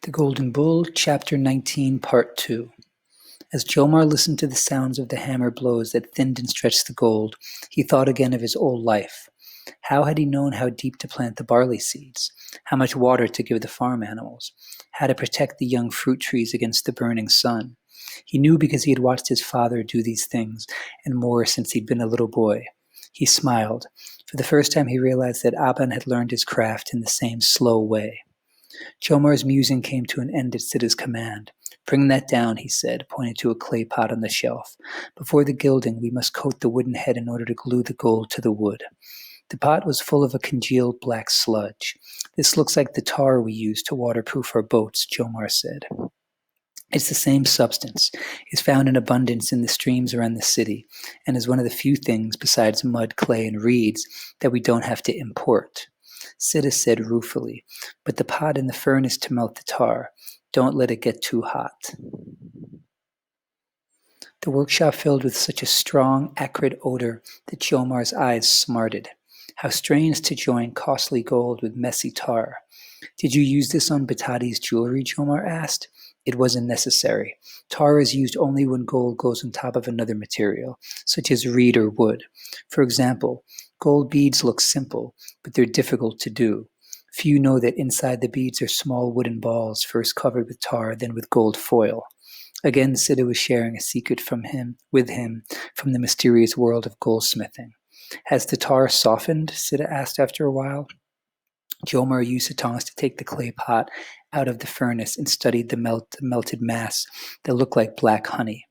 The Golden Bull, Chapter 19, Part 2. As Jomar listened to the sounds of the hammer blows that thinned and stretched the gold, he thought again of his old life. How had he known how deep to plant the barley seeds, how much water to give the farm animals, how to protect the young fruit trees against the burning sun? He knew because he had watched his father do these things, and more since he'd been a little boy. He smiled. For the first time he realized that Abban had learned his craft in the same slow way. Jomar's musing came to an end at Siddha's command. "Bring that down," he said, pointing to a clay pot on the shelf. "Before the gilding, we must coat the wooden head in order to glue the gold to the wood." The pot was full of a congealed black sludge. "This looks like the tar we use to waterproof our boats," Jomar said. "It's the same substance, is found in abundance in the streams around the city, and is one of the few things, besides mud, clay, and reeds, that we don't have to import." Siddha said ruefully, "But the pot in the furnace to melt the tar. Don't let it get too hot." The workshop filled with such a strong, acrid odor that Jomar's eyes smarted. How strange to join costly gold with messy tar. "Did you use this on Batati's jewelry?" Jomar asked. "It wasn't necessary. Tar is used only when gold goes on top of another material, such as reed or wood. For example, gold beads look simple, but they're difficult to do. Few know that inside the beads are small wooden balls, first covered with tar, then with gold foil." Again, Siddha was sharing a secret with him from the mysterious world of goldsmithing. "Has the tar softened?" Siddha asked after a while. Jomar used the tongs to take the clay pot out of the furnace and studied the melted mass that looked like black honey.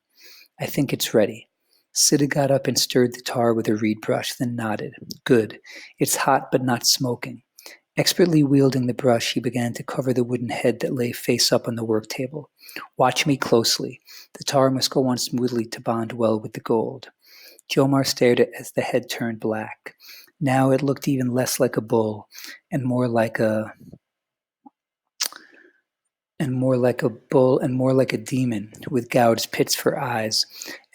"I think it's ready." Siddha got up and stirred the tar with a reed brush, then nodded. "Good. It's hot but not smoking." Expertly wielding the brush, he began to cover the wooden head that lay face up on the work table. "Watch me closely. The tar must go on smoothly to bond well with the gold." Jomar stared as the head turned black. Now it looked even less like a bull and more like a demon, with gouged pits for eyes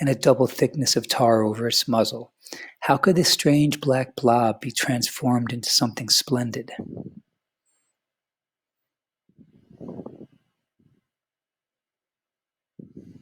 and a double thickness of tar over its muzzle. How could this strange black blob be transformed into something splendid?